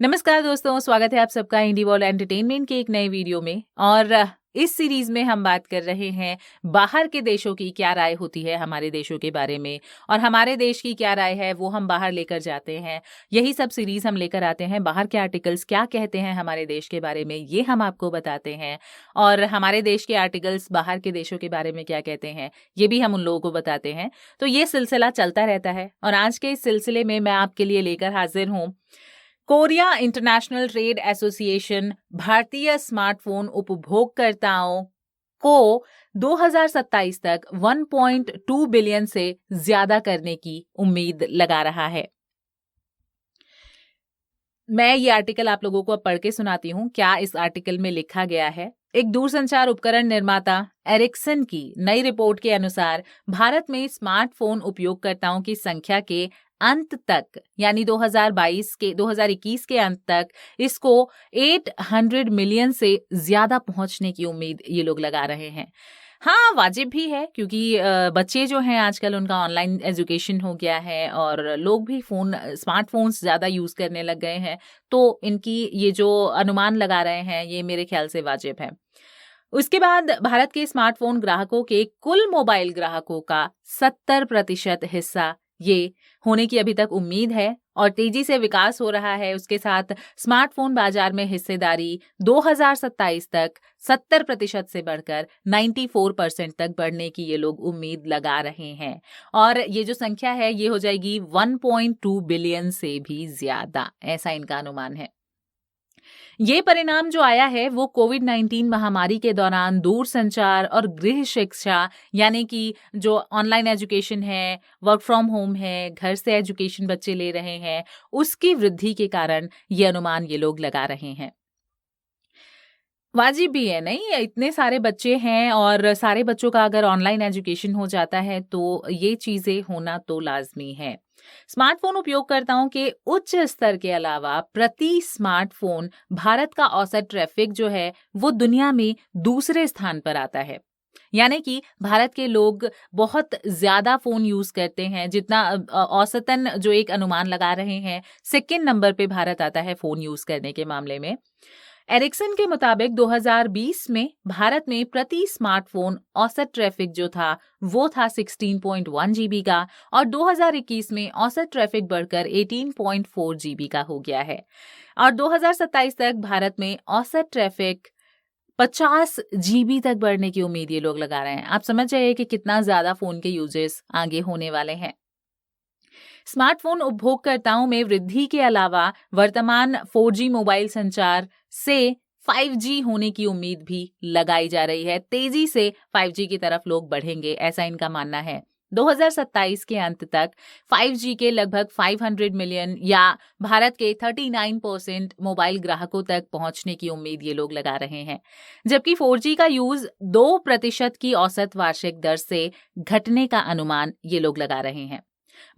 नमस्कार दोस्तों, स्वागत है आप सबका इंडी वर्ल्ड एंटरटेनमेंट के एक नए वीडियो में। और इस सीरीज में हम बात कर रहे हैं बाहर के देशों की क्या राय होती है हमारे देशों के बारे में, और हमारे देश की क्या राय है वो हम बाहर लेकर जाते हैं। यही सब सीरीज हम लेकर आते हैं। बाहर के आर्टिकल्स क्या कहते हैं हमारे देश के बारे में ये हम आपको बताते हैं, और हमारे देश के आर्टिकल्स बाहर के देशों के बारे में क्या कहते हैं ये भी हम उन लोगों को बताते हैं। तो ये सिलसिला चलता रहता है, और आज के इस सिलसिले में मैं आपके लिए लेकर हाजिर हूँ कोरिया इंटरनेशनल ट्रेड एसोसिएशन भारतीय स्मार्टफोन उपभोगकर्ताओं को 2027 तक 1.2 बिलियन से ज्यादा करने की उम्मीद लगा रहा है। मैं ये आर्टिकल आप लोगों को अब पढ़ के सुनाती हूँ क्या इस आर्टिकल में लिखा गया है। एक दूरसंचार उपकरण निर्माता एरिक्सन की नई रिपोर्ट के अनुसार भारत में स्मार्टफोन उपयोगकर्ताओं की संख्या के अंत तक, यानी 2021 के अंत तक इसको 800 मिलियन से ज्यादा पहुंचने की उम्मीद ये लोग लगा रहे हैं। हाँ, वाजिब भी है, क्योंकि बच्चे जो हैं आजकल उनका ऑनलाइन एजुकेशन हो गया है और लोग भी स्मार्टफोन्स ज़्यादा यूज़ करने लग गए हैं। तो इनकी ये जो अनुमान लगा रहे हैं ये मेरे ख्याल से वाजिब है। उसके बाद भारत के स्मार्टफोन ग्राहकों के कुल मोबाइल ग्राहकों का 70% हिस्सा ये होने की अभी तक उम्मीद है, और तेजी से विकास हो रहा है। उसके साथ स्मार्टफोन बाजार में हिस्सेदारी 2027 तक 70% से बढ़कर 94% तक बढ़ने की ये लोग उम्मीद लगा रहे हैं, और ये जो संख्या है ये हो जाएगी 1.2 बिलियन से भी ज्यादा, ऐसा इनका अनुमान है। ये परिणाम जो आया है वो कोविड-19 महामारी के दौरान दूर संचार और गृह शिक्षा, यानी कि जो ऑनलाइन एजुकेशन है, वर्क फ्रॉम होम है, घर से एजुकेशन बच्चे ले रहे हैं, उसकी वृद्धि के कारण ये अनुमान ये लोग लगा रहे हैं। वाजिब भी है, नहीं? इतने सारे बच्चे हैं और सारे बच्चों का अगर ऑनलाइन एजुकेशन हो जाता है तो ये चीजें होना तो लाजमी है। स्मार्टफोन उपयोगकर्ताओं के उच्च स्तर के अलावा प्रति स्मार्टफोन भारत का औसत ट्रैफिक जो है वो दुनिया में दूसरे स्थान पर आता है। यानी कि भारत के लोग बहुत ज्यादा फोन यूज करते हैं, जितना औसतन जो एक अनुमान लगा रहे हैं, सेकंड नंबर पे भारत आता है फोन यूज करने के मामले में। एरिक्सन के मुताबिक 2020 में भारत में प्रति स्मार्टफोन औसत ट्रैफिक जो था वो था 16.1 जीबी का, और 2021 में औसत ट्रैफिक बढ़कर 18.4 जीबी का हो गया है, और 2027 तक भारत में औसत ट्रैफिक 50 जीबी तक बढ़ने की उम्मीद ये लोग लगा रहे हैं। आप समझ जाइए कि कितना ज्यादा फोन के यूजेस आगे होने वाले हैं। स्मार्टफोन उपभोगकर्ताओं में वृद्धि के अलावा वर्तमान 4G मोबाइल संचार से 5G होने की उम्मीद भी लगाई जा रही है। तेजी से 5G की तरफ लोग बढ़ेंगे, ऐसा इनका मानना है। 2027 के अंत तक 5G के लगभग 500 मिलियन या भारत के 39% मोबाइल ग्राहकों तक पहुंचने की उम्मीद ये लोग लगा रहे हैं, जबकि 4G का यूज 2% की औसत वार्षिक दर से घटने का अनुमान ये लोग लगा रहे हैं।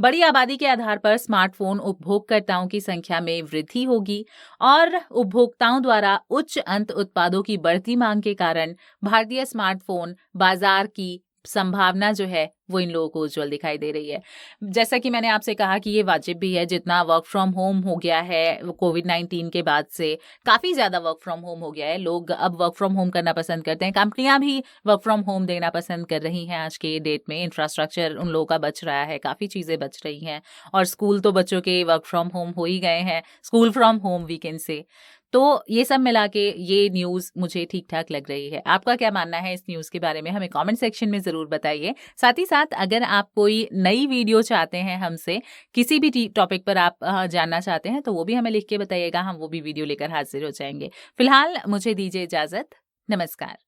बड़ी आबादी के आधार पर स्मार्टफोन उपभोगकर्ताओं की संख्या में वृद्धि होगी, और उपभोक्ताओं द्वारा उच्च अंत उत्पादों की बढ़ती मांग के कारण भारतीय स्मार्टफोन बाजार की संभावना जो है वो इन लोगों को उज्जवल दिखाई दे रही है। जैसा कि मैंने आपसे कहा कि ये वाजिब भी है, जितना वर्क फ्रॉम होम हो गया है कोविड-19 के बाद से, काफ़ी ज़्यादा वर्क फ्रॉम होम हो गया है। लोग अब वर्क फ्रॉम होम करना पसंद करते हैं, कंपनियां भी वर्क फ्रॉम होम देना पसंद कर रही हैं। आज के डेट में इंफ्रास्ट्रक्चर उन लोगों का बच रहा है, काफ़ी चीज़ें बच रही हैं, और स्कूल तो बच्चों के वर्क फ्रॉम होम हो ही गए हैं, स्कूल फ्रॉम होम वीकेंड से। तो ये सब मिला के ये न्यूज़ मुझे ठीक ठाक लग रही है। आपका क्या मानना है इस न्यूज़ के बारे में, हमें कमेंट सेक्शन में ज़रूर बताइए। साथ ही साथ अगर आप कोई नई वीडियो चाहते हैं हमसे, किसी भी टॉपिक पर आप जानना चाहते हैं, तो वो भी हमें लिख के बताइएगा, हम वो भी वीडियो लेकर हाजिर हो जाएंगे। फिलहाल मुझे दीजिए इजाज़त। नमस्कार।